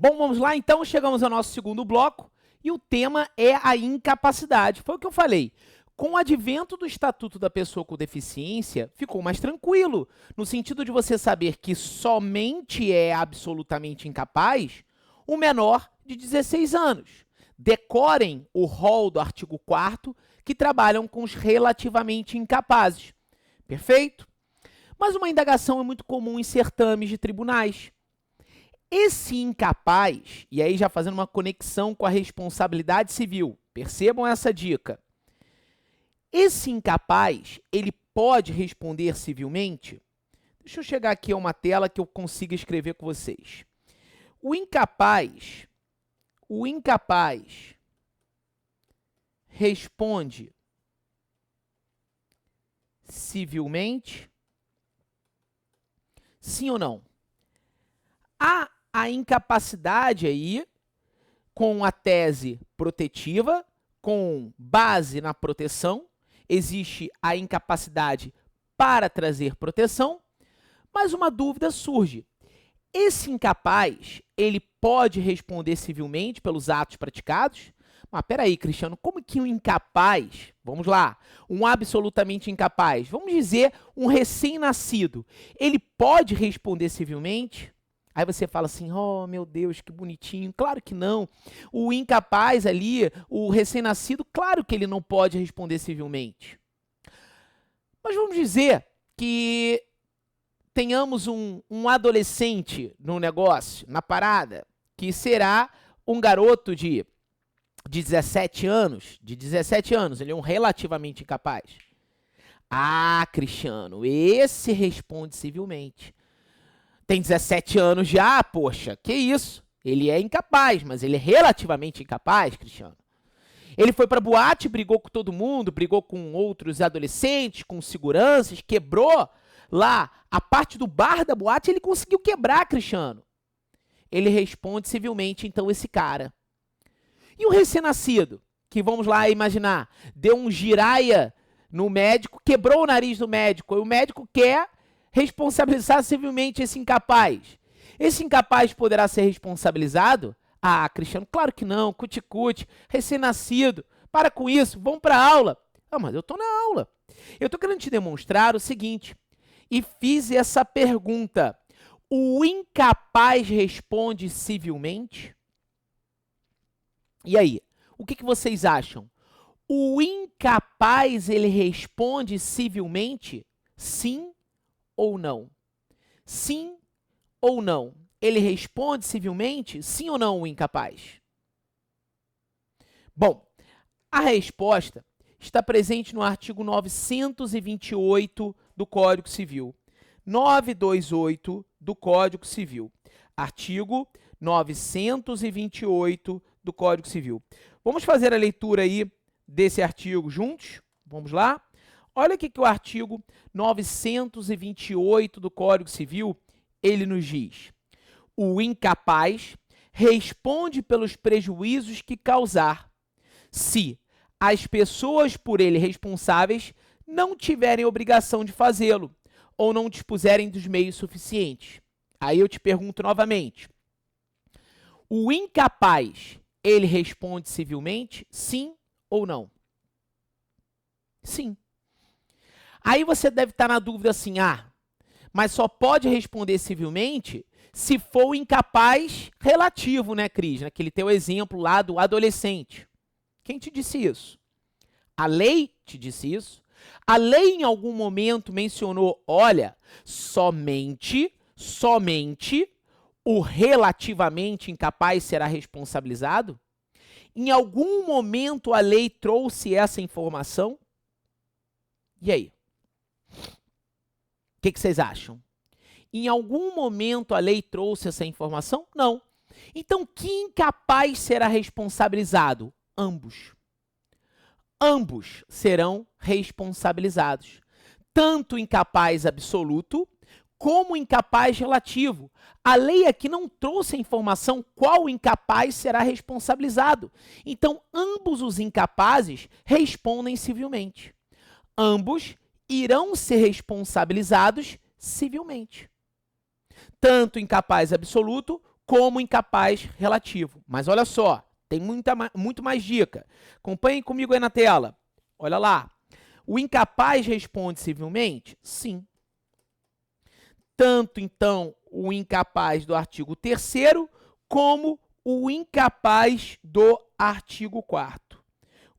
Bom, vamos lá, então, chegamos ao nosso segundo bloco e o tema é a incapacidade. Foi o que eu falei. Com o advento do Estatuto da Pessoa com Deficiência, ficou mais tranquilo, no sentido de você saber que somente é absolutamente incapaz o menor de 16 anos. Decorem o rol do artigo 4º, que trabalham com os relativamente incapazes. Perfeito? Mas uma indagação é muito comum em certames de tribunais. Esse incapaz, e aí já fazendo uma conexão com a responsabilidade civil, percebam essa dica. Esse incapaz, ele pode responder civilmente? Deixa eu chegar aqui a uma tela que eu consiga escrever com vocês. O incapaz responde civilmente? Sim ou não? Há a incapacidade aí com a tese protetiva, com base na proteção, existe a incapacidade para trazer proteção, mas uma dúvida surge. Esse incapaz, ele pode responder civilmente pelos atos praticados? Mas peraí, Cristiano, como que um incapaz, vamos lá, um absolutamente incapaz, vamos dizer um recém-nascido, ele pode responder civilmente? Aí você fala assim, oh meu Deus, que bonitinho. Claro que não. O incapaz ali, o recém-nascido, claro que ele não pode responder civilmente. Mas vamos dizer que tenhamos um adolescente no negócio, na parada, que será um garoto de 17 anos, ele é um relativamente incapaz. Ah, Cristiano, esse responde civilmente. Tem 17 anos já, poxa, que isso? Ele é incapaz, mas ele é relativamente incapaz, Cristiano. Ele foi pra boate, brigou com todo mundo, brigou com outros adolescentes, com seguranças, quebrou lá a parte do bar da boate, ele conseguiu quebrar, Cristiano. Ele responde civilmente, então, esse cara. E o recém-nascido, que vamos lá imaginar, deu um giraia no médico, quebrou o nariz do médico, e o médico quer responsabilizar civilmente esse incapaz. Esse incapaz poderá ser responsabilizado? Ah, Cristiano, claro que não, cuti-cuti, recém-nascido, para com isso, vamos para a aula. Ah, mas eu estou na aula. Eu estou querendo te demonstrar o seguinte, e fiz essa pergunta. O incapaz responde civilmente? E aí, o que vocês acham? O incapaz, ele responde civilmente? Sim ou não? Sim ou não? Ele responde civilmente? Sim ou não, o incapaz? Bom, a resposta está presente no artigo 928 do Código Civil. 928 do Código Civil. Artigo 928 do Código Civil. Vamos fazer a leitura aí desse artigo juntos? Vamos lá? Olha o que o artigo 928 do Código Civil, ele nos diz. O incapaz responde pelos prejuízos que causar, se as pessoas por ele responsáveis não tiverem obrigação de fazê-lo ou não dispuserem dos meios suficientes. Aí eu te pergunto novamente. O incapaz, ele responde civilmente? Sim ou não? Sim. Aí você deve estar na dúvida assim, mas só pode responder civilmente se for o incapaz relativo, né, Cris? Naquele teu exemplo lá do adolescente. Quem te disse isso? A lei te disse isso? A lei em algum momento mencionou, olha, somente o relativamente incapaz será responsabilizado? Em algum momento a lei trouxe essa informação? E aí? O que vocês acham? Em algum momento a lei trouxe essa informação? Não. Então, que incapaz será responsabilizado? Ambos. Ambos serão responsabilizados. Tanto o incapaz absoluto, como o incapaz relativo. A lei aqui não trouxe a informação qual incapaz será responsabilizado. Então, ambos os incapazes respondem civilmente. Ambos irão ser responsabilizados civilmente. Tanto o incapaz absoluto como incapaz relativo. Mas olha só, tem muito mais dica. Acompanhem comigo aí na tela. Olha lá. O incapaz responde civilmente? Sim. Tanto, então, o incapaz do artigo 3º como o incapaz do artigo 4º.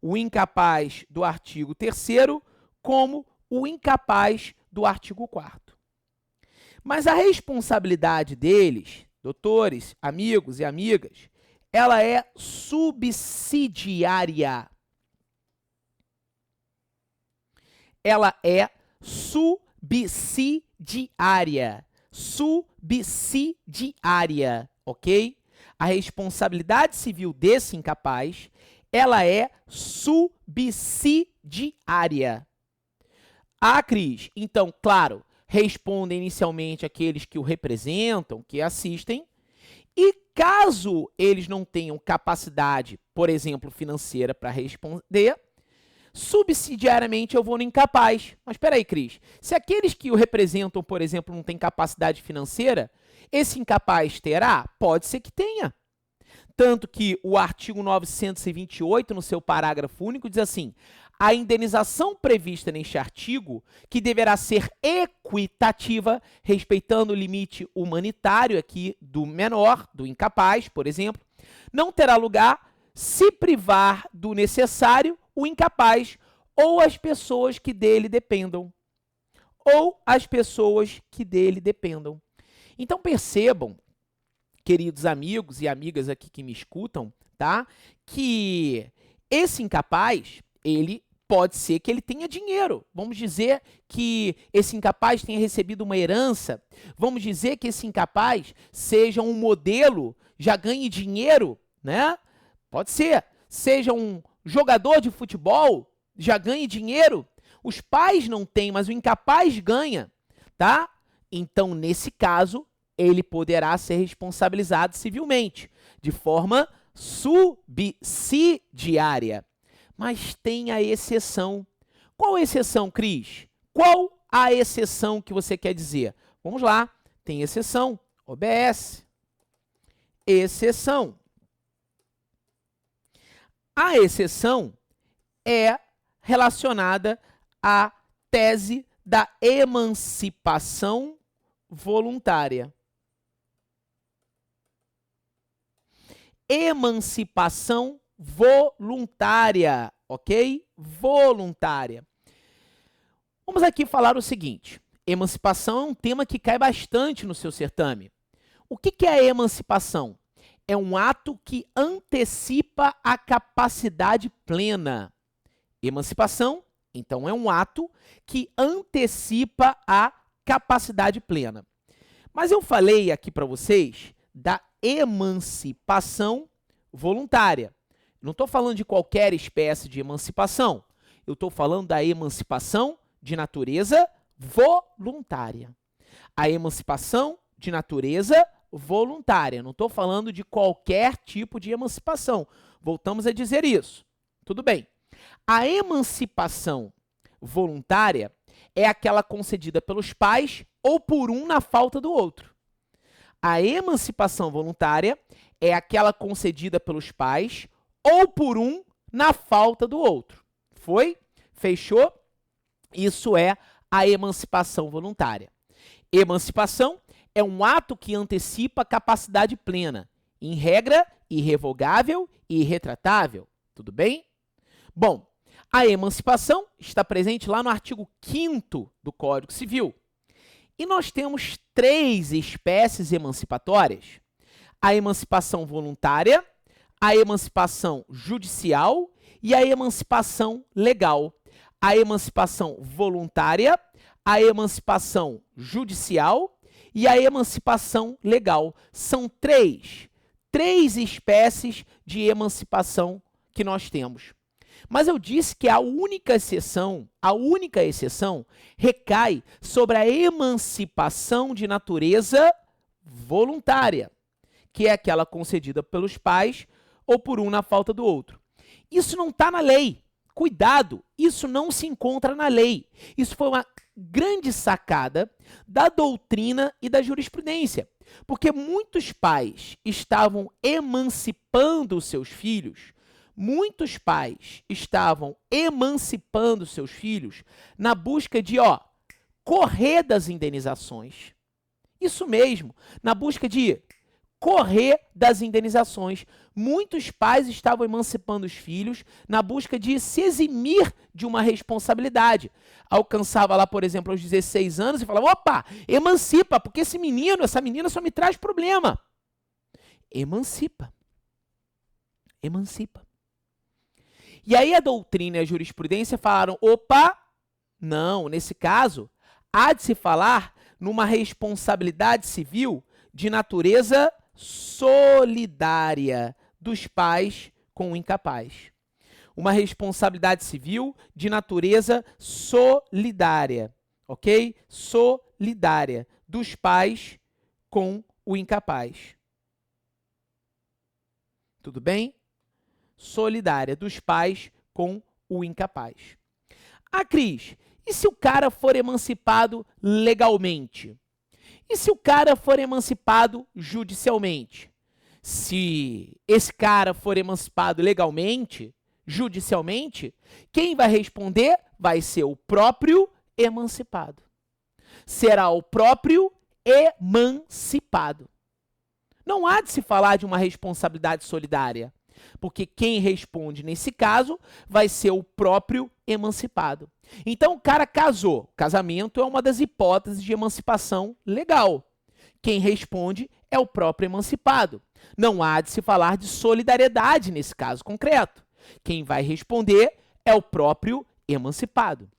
O incapaz do artigo 3º como o incapaz do artigo 4º. Mas a responsabilidade deles, doutores, amigos e amigas, ela é subsidiária. Ela é subsidiária. Subsidiária, ok? A responsabilidade civil desse incapaz, ela é subsidiária. Ah, Cris, então, claro, respondem inicialmente aqueles que o representam, que assistem, e caso eles não tenham capacidade, por exemplo, financeira para responder, subsidiariamente eu vou no incapaz. Mas espera aí, Cris, se aqueles que o representam, por exemplo, não têm capacidade financeira, esse incapaz terá? Pode ser que tenha. Tanto que o artigo 928, no seu parágrafo único, diz assim: a indenização prevista neste artigo, que deverá ser equitativa, respeitando o limite humanitário aqui do menor, do incapaz, por exemplo, não terá lugar se privar do necessário o incapaz ou as pessoas que dele dependam. Ou as pessoas que dele dependam. Então percebam, queridos amigos e amigas aqui que me escutam, tá? Que esse incapaz, ele pode ser que ele tenha dinheiro. Vamos dizer que esse incapaz tenha recebido uma herança. Vamos dizer que esse incapaz seja um modelo, já ganhe dinheiro, né? Pode ser. Seja um jogador de futebol, já ganhe dinheiro. Os pais não têm, mas o incapaz ganha, tá? Então, nesse caso, ele poderá ser responsabilizado civilmente, de forma subsidiária. Mas tem a exceção. Qual a exceção, Cris? Qual a exceção que você quer dizer? Vamos lá. Tem exceção. OBS. Exceção. A exceção é relacionada à tese da emancipação voluntária. Emancipação voluntária, ok? Voluntária. Vamos aqui falar o seguinte: emancipação é um tema que cai bastante no seu certame. O que é a emancipação? É um ato que antecipa a capacidade plena. Emancipação, então, é um ato que antecipa a capacidade plena. Mas eu falei aqui para vocês da emancipação voluntária. Não estou falando de qualquer espécie de emancipação. Eu estou falando da emancipação de natureza voluntária. A emancipação de natureza voluntária. Não estou falando de qualquer tipo de emancipação. Voltamos a dizer isso. Tudo bem. A emancipação voluntária é aquela concedida pelos pais ou por um na falta do outro. A emancipação voluntária é aquela concedida pelos pais ou por um na falta do outro. Foi? Fechou? Isso é a emancipação voluntária. Emancipação é um ato que antecipa a capacidade plena, em regra, irrevogável e irretratável. Tudo bem? Bom, a emancipação está presente lá no artigo 5º do Código Civil. E nós temos 3 espécies emancipatórias: a emancipação voluntária, a emancipação judicial e a emancipação legal. A emancipação voluntária, a emancipação judicial e a emancipação legal. São três espécies de emancipação que nós temos. Mas eu disse que a única exceção recai sobre a emancipação de natureza voluntária, que é aquela concedida pelos pais ou por um na falta do outro. Isso não está na lei, Cuidado, isso não se encontra na lei. Isso foi uma grande sacada da doutrina e da jurisprudência, porque muitos pais estavam emancipando seus filhos, na busca de, correr das indenizações. Isso mesmo, na busca de correr das indenizações. Muitos pais estavam emancipando os filhos na busca de se eximir de uma responsabilidade. Alcançava lá, por exemplo, aos 16 anos e falava, opa, emancipa, porque esse menino, essa menina só me traz problema. Emancipa. Emancipa. E aí a doutrina e a jurisprudência falaram, opa, não, nesse caso, há de se falar numa responsabilidade civil de natureza solidária dos pais com o incapaz. Uma responsabilidade civil de natureza solidária, ok? Solidária dos pais com o incapaz. Tudo bem? Solidária dos pais com o incapaz. Ah, Cris, e se o cara for emancipado legalmente? E se o cara for emancipado judicialmente? Se esse cara for emancipado legalmente, judicialmente, quem vai responder vai ser o próprio emancipado. Será o próprio emancipado. Não há de se falar de uma responsabilidade solidária, porque quem responde nesse caso vai ser o próprio emancipado. Então o cara casou. Casamento é uma das hipóteses de emancipação legal. Quem responde é o próprio emancipado. Não há de se falar de solidariedade nesse caso concreto. Quem vai responder é o próprio emancipado.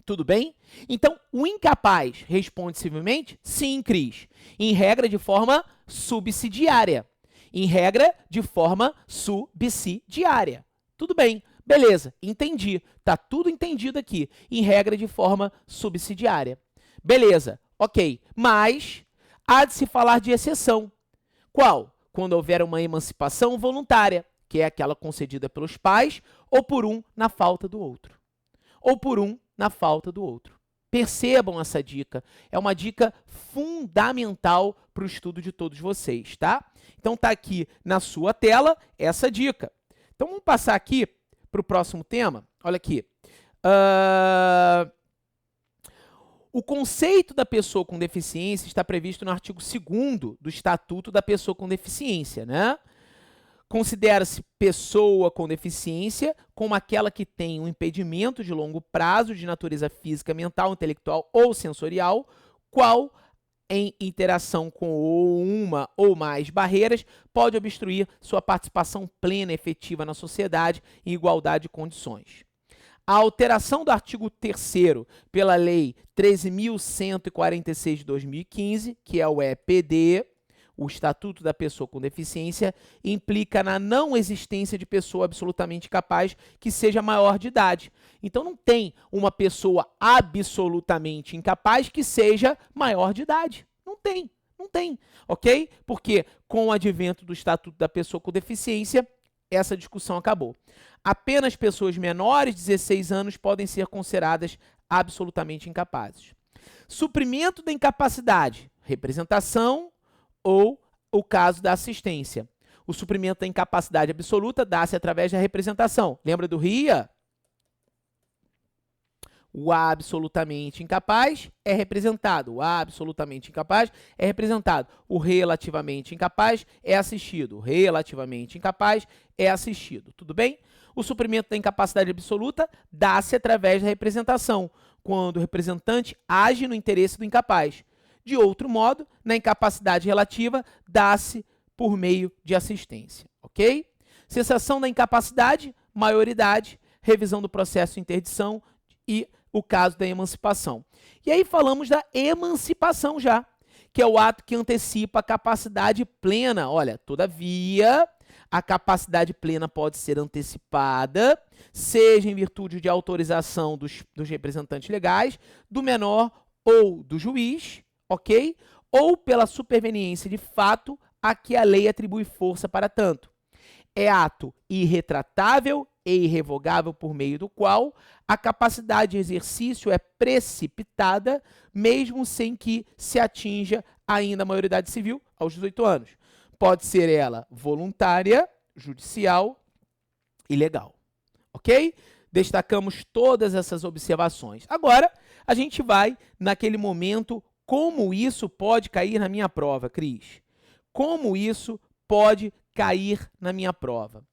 Tudo bem? Então, o incapaz responde civilmente? Sim, Cris. Em regra, de forma subsidiária. Em regra, de forma subsidiária. Tudo bem. Beleza, entendi. Tá tudo entendido aqui. Em regra, de forma subsidiária. Beleza, ok. Mas há de se falar de exceção. Qual? Quando houver uma emancipação voluntária, que é aquela concedida pelos pais, ou por um na falta do outro. Ou por um na falta do outro. Percebam essa dica. É uma dica fundamental para o estudo de todos vocês, tá? Então tá aqui na sua tela essa dica. Então vamos passar aqui para o próximo tema. Olha aqui. O conceito da pessoa com deficiência está previsto no artigo 2º do Estatuto da Pessoa com Deficiência, né? Considera-se pessoa com deficiência como aquela que tem um impedimento de longo prazo de natureza física, mental, intelectual ou sensorial, qual, em interação com uma ou mais barreiras, pode obstruir sua participação plena e efetiva na sociedade em igualdade de condições. A alteração do artigo 3º pela Lei 13.146 de 2015, que é o EPD, o Estatuto da Pessoa com Deficiência, implica na não existência de pessoa absolutamente capaz que seja maior de idade. Então não tem uma pessoa absolutamente incapaz que seja maior de idade. Não tem, ok? Porque com o advento do Estatuto da Pessoa com Deficiência, essa discussão acabou. Apenas pessoas menores de 16 anos podem ser consideradas absolutamente incapazes. Suprimento da incapacidade, representação ou o caso da assistência. O suprimento da incapacidade absoluta dá-se através da representação. Lembra do RIA? O absolutamente incapaz é representado. O absolutamente incapaz é representado. O relativamente incapaz é assistido. O relativamente incapaz é assistido. Tudo bem? O suprimento da incapacidade absoluta dá-se através da representação, quando o representante age no interesse do incapaz. De outro modo, na incapacidade relativa, dá-se por meio de assistência, ok? Cessação da incapacidade, maioridade, revisão do processo de interdição e o caso da emancipação. E aí falamos da emancipação já, que é o ato que antecipa a capacidade plena. Olha, todavia, a capacidade plena pode ser antecipada, seja em virtude de autorização dos representantes legais, do menor ou do juiz, ok? Ou pela superveniência de fato a que a lei atribui força para tanto. É ato irretratável e irrevogável por meio do qual a capacidade de exercício é precipitada, mesmo sem que se atinja ainda a maioridade civil aos 18 anos. Pode ser ela voluntária, judicial e legal. Ok? Destacamos todas essas observações. Agora, a gente vai naquele momento, como isso pode cair na minha prova, Cris? Como isso pode cair na minha prova?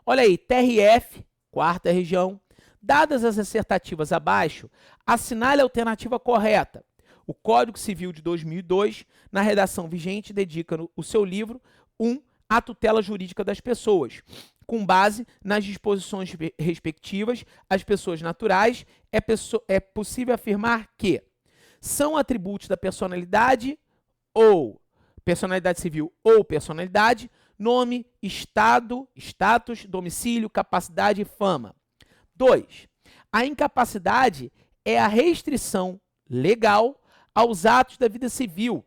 Olha aí, TRF, quarta região, dadas as assertativas abaixo, assinale a alternativa correta. O Código Civil de 2002, na redação vigente, dedica o seu livro 1 à tutela jurídica das pessoas. Com base nas disposições respectivas, as pessoas naturais, é possível afirmar que são atributos da personalidade ou personalidade civil ou personalidade, nome, estado, status, domicílio, capacidade e fama. 2. A incapacidade é a restrição legal aos atos da vida civil,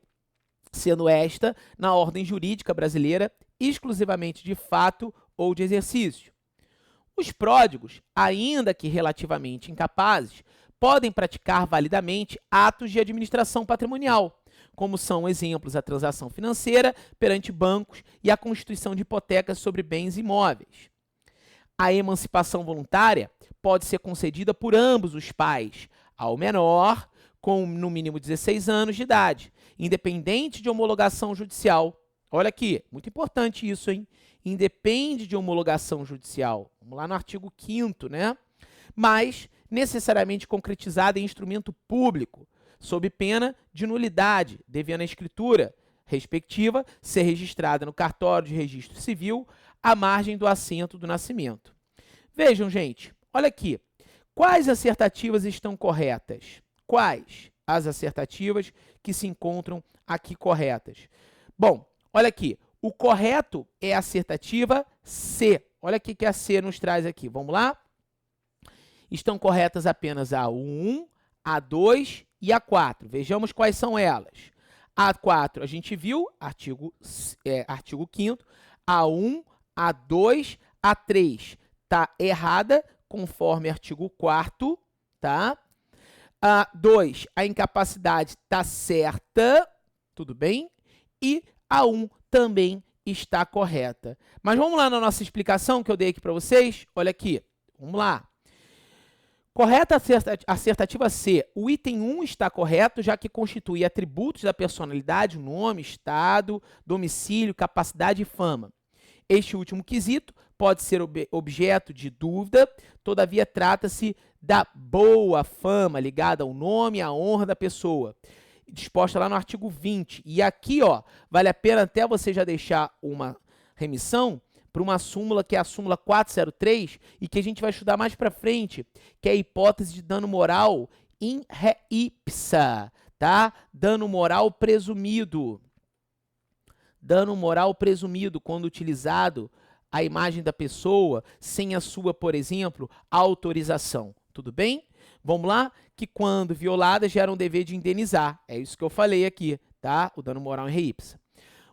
sendo esta, na ordem jurídica brasileira, exclusivamente de fato ou de exercício. Os pródigos, ainda que relativamente incapazes, podem praticar validamente atos de administração patrimonial, como são exemplos a transação financeira perante bancos e a constituição de hipotecas sobre bens imóveis. A emancipação voluntária pode ser concedida por ambos os pais, ao menor, com no mínimo 16 anos de idade, independente de homologação judicial. Olha aqui, muito importante isso, hein? Independe de homologação judicial. Vamos lá no artigo 5º, né? Mas necessariamente concretizada em instrumento público, sob pena de nulidade, devendo a escritura respectiva ser registrada no cartório de registro civil à margem do assento do nascimento. Vejam, gente, olha aqui. Quais assertativas estão corretas? Quais as assertativas que se encontram aqui corretas? Bom, olha aqui. O correto é a assertativa C. Olha o que a C nos traz aqui. Vamos lá? Estão corretas apenas a 1, a 2 e a 4. Vejamos quais são elas. A 4 a gente viu, artigo 5º. A 1, a 2, a 3 está errada, conforme artigo 4º, tá? A 2, a incapacidade está certa, tudo bem? E a 1 também está correta. Mas vamos lá na nossa explicação que eu dei aqui para vocês. Olha aqui, vamos lá. Correta assertativa C. O item 1 está correto, já que constitui atributos da personalidade, nome, estado, domicílio, capacidade e fama. Este último quesito pode ser objeto de dúvida, todavia trata-se da boa fama ligada ao nome e à honra da pessoa, disposta lá no artigo 20. E aqui, ó, vale a pena até você já deixar uma remissão para uma súmula que é a súmula 403 e que a gente vai estudar mais para frente, que é a hipótese de dano moral in re ipsa, tá? Dano moral presumido. Dano moral presumido, quando utilizado a imagem da pessoa sem a sua, por exemplo, autorização. Tudo bem? Vamos lá? Que quando violada gera um dever de indenizar. É isso que eu falei aqui, tá? O dano moral em re ipsa.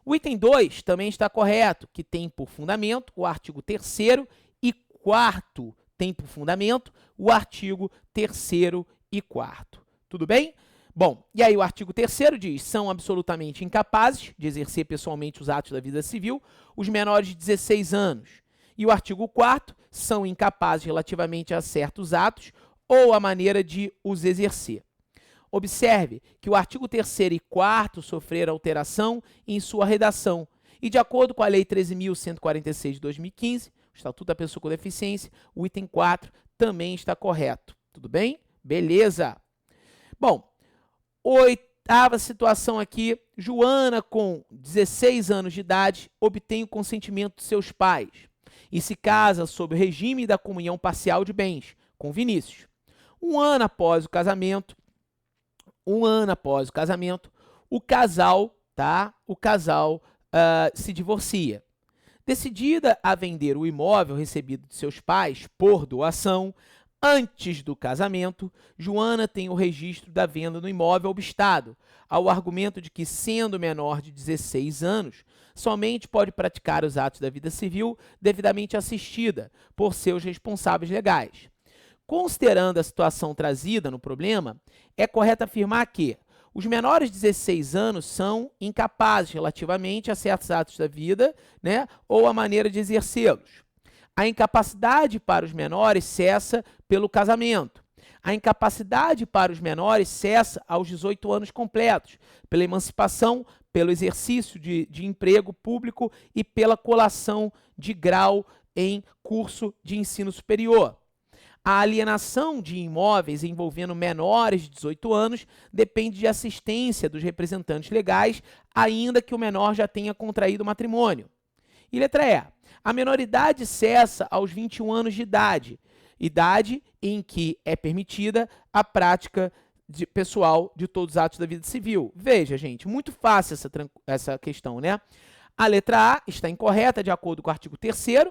O item 2 também está correto, que tem por fundamento o artigo 3º e 4º tem por fundamento o artigo 3º e 4º. Tudo bem? Bom, e aí o artigo 3º diz: são absolutamente incapazes de exercer pessoalmente os atos da vida civil os menores de 16 anos. E o artigo 4º são incapazes relativamente a certos atos ou a maneira de os exercer. Observe que o artigo 3º e 4º sofreram alteração em sua redação e, de acordo com a Lei 13.146 de 2015, o Estatuto da Pessoa com Deficiência, o item 4 também está correto. Tudo bem? Beleza. Bom, oitava situação aqui, Joana, com 16 anos de idade, obtém o consentimento de seus pais e se casa sob o regime da comunhão parcial de bens com Vinícius. Um ano após o casamento, o casal se divorcia. Decidida a vender o imóvel recebido de seus pais por doação, Antes do casamento, Joana tem o registro da venda do imóvel obstado, ao argumento de que, sendo menor de 16 anos, somente pode praticar os atos da vida civil devidamente assistida por seus responsáveis legais. Considerando a situação trazida no problema, é correto afirmar que os menores de 16 anos são incapazes relativamente a certos atos da vida, né, ou a maneira de exercê-los. A incapacidade para os menores cessa pelo casamento. A incapacidade para os menores cessa aos 18 anos completos, pela emancipação, pelo exercício de emprego público e pela colação de grau em curso de ensino superior. A alienação de imóveis envolvendo menores de 18 anos depende de assistência dos representantes legais, ainda que o menor já tenha contraído matrimônio. E letra E. A menoridade cessa aos 21 anos de idade, idade em que é permitida a prática pessoal de todos os atos da vida civil. Veja, gente, muito fácil essa questão, né? A letra A está incorreta de acordo com o artigo 3º,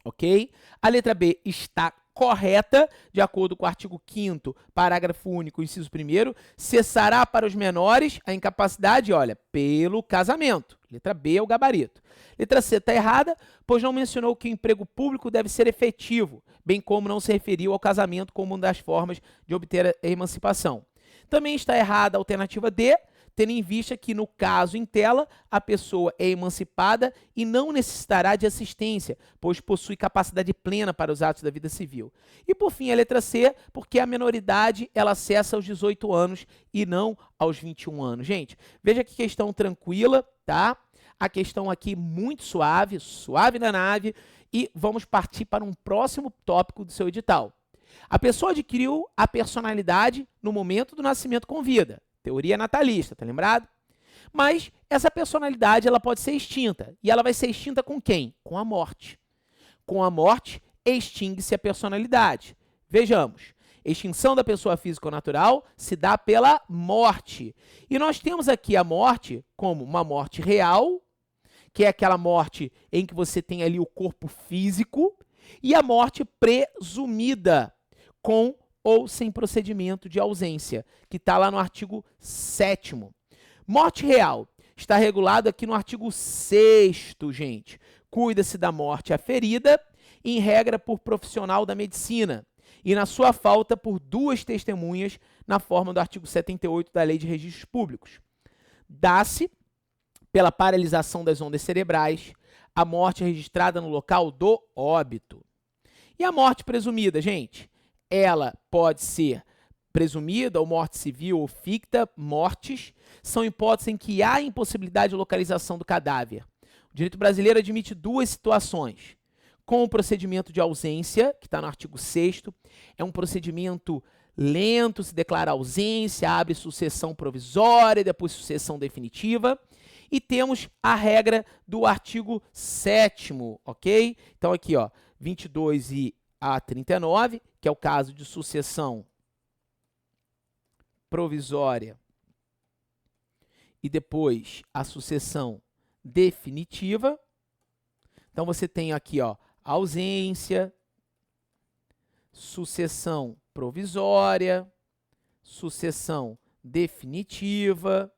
ok? A letra B está correta, de acordo com o artigo 5º, parágrafo único, inciso 1º, cessará para os menores a incapacidade, olha, pelo casamento. Letra B é o gabarito. Letra C está errada, pois não mencionou que o emprego público deve ser efetivo, bem como não se referiu ao casamento como uma das formas de obter a emancipação. Também está errada a alternativa D, tendo em vista que, no caso em tela, a pessoa é emancipada e não necessitará de assistência, pois possui capacidade plena para os atos da vida civil. E, por fim, a letra C, porque a menoridade ela cessa aos 18 anos e não aos 21 anos. Gente, veja que questão tranquila, tá? A questão aqui muito suave, suave na nave, e vamos partir para um próximo tópico do seu edital. A pessoa adquiriu a personalidade no momento do nascimento com vida. Teoria natalista, tá lembrado? Mas essa personalidade ela pode ser extinta. E ela vai ser extinta com quem? Com a morte. Com a morte, extingue-se a personalidade. Vejamos. Extinção da pessoa física ou natural se dá pela morte. E nós temos aqui a morte como uma morte real, que é aquela morte em que você tem ali o corpo físico, e a morte presumida, com ou sem procedimento de ausência, que está lá no artigo 7º. Morte real está regulado aqui no artigo 6º, gente. Cuida-se da morte aferida, em regra por profissional da medicina, e na sua falta por 2 testemunhas, na forma do artigo 78 da Lei de Registros Públicos. Dá-se, pela paralisação das ondas cerebrais, a morte registrada no local do óbito. E a morte presumida, gente? Ela pode ser presumida, ou morte civil, ou ficta, mortes, são hipóteses em que há impossibilidade de localização do cadáver. O direito brasileiro admite 2 situações. Com o procedimento de ausência, que está no artigo 6º, é um procedimento lento, se declara ausência, abre sucessão provisória, depois sucessão definitiva. E temos a regra do artigo 7º, ok? Então aqui, ó, 22 e a 39, que é o caso de sucessão provisória e depois a sucessão definitiva. Então você tem aqui, ó, ausência, sucessão provisória, sucessão definitiva,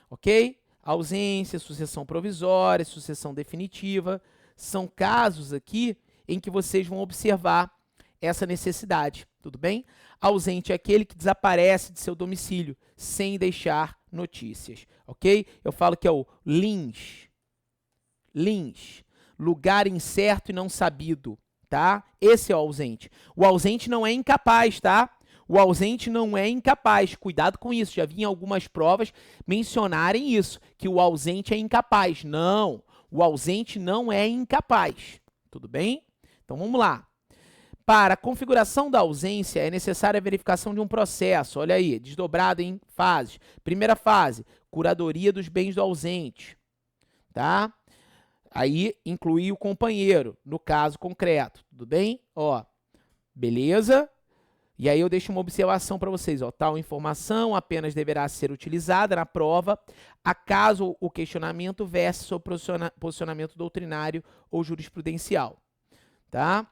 ok? Ausência, sucessão provisória, sucessão definitiva, são casos aqui em que vocês vão observar essa necessidade, tudo bem? Ausente é aquele que desaparece de seu domicílio sem deixar notícias, ok? Eu falo que é o lins, lugar incerto e não sabido, tá? Esse é o ausente. O ausente não é incapaz, tá? O ausente não é incapaz, cuidado com isso, já vi em algumas provas mencionarem isso, que o ausente é incapaz. Não, o ausente não é incapaz, tudo bem? Então vamos lá. Para a configuração da ausência é necessária a verificação de um processo, olha aí, desdobrado em fases. Primeira fase, curadoria dos bens do ausente, tá? Aí incluir o companheiro, no caso concreto, tudo bem? Ó, beleza? E aí eu deixo uma observação para vocês, ó, tal informação apenas deverá ser utilizada na prova, acaso o questionamento verse sobre posicionamento doutrinário ou jurisprudencial, tá?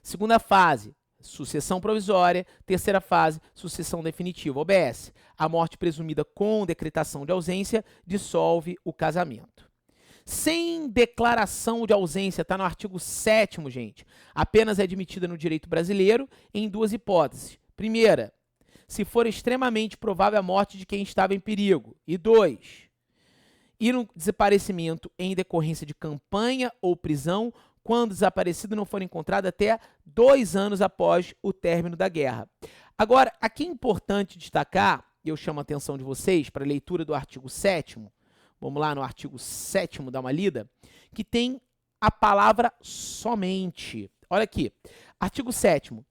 Segunda fase, sucessão provisória. Terceira fase, sucessão definitiva. OBS. A morte presumida com decretação de ausência dissolve o casamento. Sem declaração de ausência, está no artigo 7º, gente. Apenas é admitida no direito brasileiro em duas hipóteses. Primeira, se for extremamente provável a morte de quem estava em perigo. E 2, ir no desaparecimento em decorrência de campanha ou prisão, quando o desaparecido não for encontrado até 2 anos após o término da guerra. Agora, aqui é importante destacar, e eu chamo a atenção de vocês para a leitura do artigo 7º, vamos lá no artigo 7º, dar uma lida, que tem a palavra somente. Olha aqui, artigo 7º.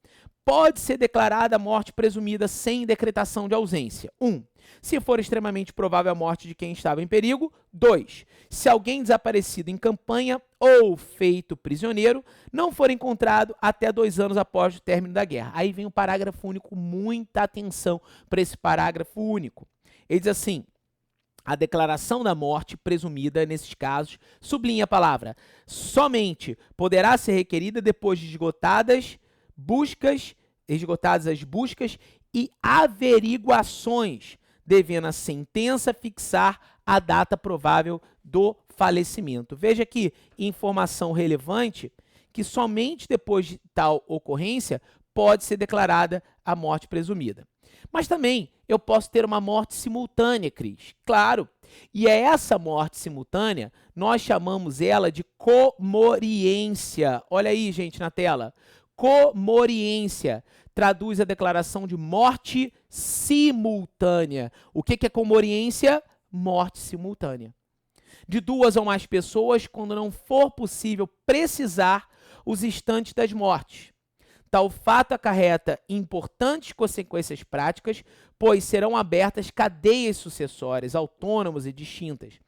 Pode ser declarada a morte presumida sem decretação de ausência. 1. Se for extremamente provável a morte de quem estava em perigo. 2. Se alguém desaparecido em campanha ou feito prisioneiro não for encontrado até 2 anos após o término da guerra. Aí vem o parágrafo único, muita atenção para esse parágrafo único. Ele diz assim: a declaração da morte presumida, nesses casos, sublinha a palavra, somente poderá ser requerida depois de esgotadas as buscas e averiguações, devendo a sentença fixar a data provável do falecimento. Veja aqui, informação relevante, que somente depois de tal ocorrência pode ser declarada a morte presumida. Mas também eu posso ter uma morte simultânea, Cris. Claro. E é essa morte simultânea, nós chamamos ela de comoriência. Olha aí, gente, na tela. Comoriência traduz a declaração de morte simultânea. O que é comoriência? Morte simultânea. De 2 ou mais pessoas, quando não for possível precisar os instantes das mortes. Tal fato acarreta importantes consequências práticas, pois serão abertas cadeias sucessórias autônomas e distintas,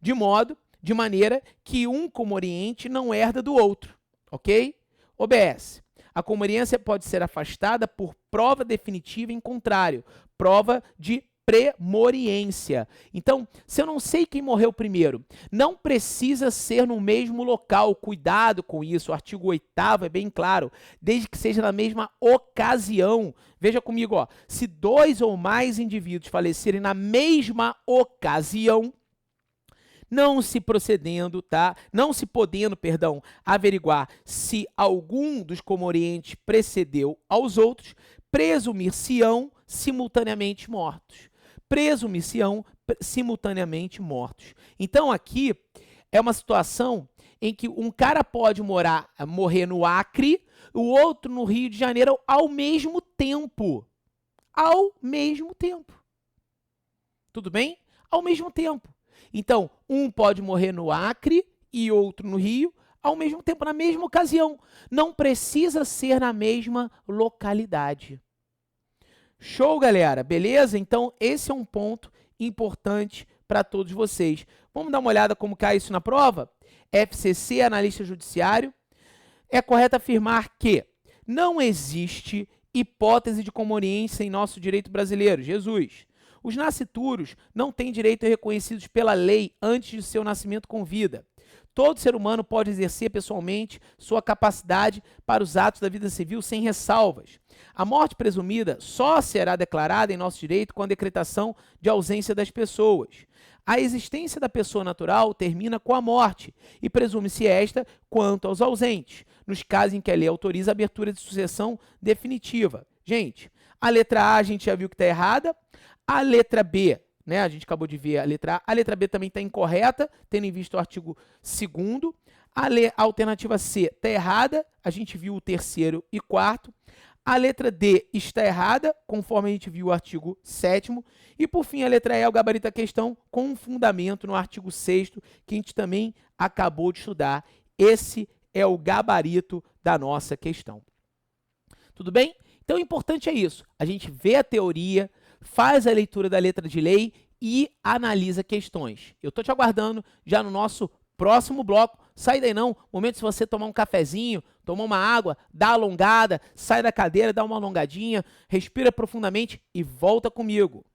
de maneira que um comoriente não herda do outro, ok? OBS. A comoriência pode ser afastada por prova definitiva em contrário, prova de premoriência. Então, se eu não sei quem morreu primeiro, não precisa ser no mesmo local. Cuidado com isso. O artigo 8º é bem claro, desde que seja na mesma ocasião. Veja comigo, ó. Se 2 ou mais indivíduos falecerem na mesma ocasião, não se podendo, averiguar se algum dos comorientes precedeu aos outros, presumir-se-ão simultaneamente mortos. Então, aqui é uma situação em que um cara pode morrer no Acre, o outro no Rio de Janeiro ao mesmo tempo. Ao mesmo tempo. Tudo bem? Ao mesmo tempo. Então, um pode morrer no Acre e outro no Rio, ao mesmo tempo, na mesma ocasião. Não precisa ser na mesma localidade. Show, galera? Beleza? Então, esse é um ponto importante para todos vocês. Vamos dar uma olhada como cai isso na prova? FCC, analista judiciário. É correto afirmar que não existe hipótese de comoriência em nosso direito brasileiro. Jesus. Os nascituros não têm direito reconhecidos pela lei antes de seu nascimento com vida. Todo ser humano pode exercer pessoalmente sua capacidade para os atos da vida civil sem ressalvas. A morte presumida só será declarada em nosso direito com a decretação de ausência das pessoas. A existência da pessoa natural termina com a morte e presume-se esta quanto aos ausentes, nos casos em que a lei autoriza a abertura de sucessão definitiva. Gente, a letra A a gente já viu que está errada. A letra B, né, a gente acabou de ver a letra A. A letra B também está incorreta, tendo em vista o artigo 2º. A alternativa C está errada, a gente viu o 3º e 4º. A letra D está errada, conforme a gente viu o artigo 7º. E, por fim, a letra E é o gabarito da questão com um fundamento no artigo 6º, que a gente também acabou de estudar. Esse é o gabarito da nossa questão. Tudo bem? Então, o importante é isso. A gente vê a teoria, faz a leitura da letra de lei e analisa questões. Eu estou te aguardando já no nosso próximo bloco. Sai daí não, momento se você tomar um cafezinho, tomar uma água, dá uma alongada, sai da cadeira, dá uma alongadinha, respira profundamente e volta comigo.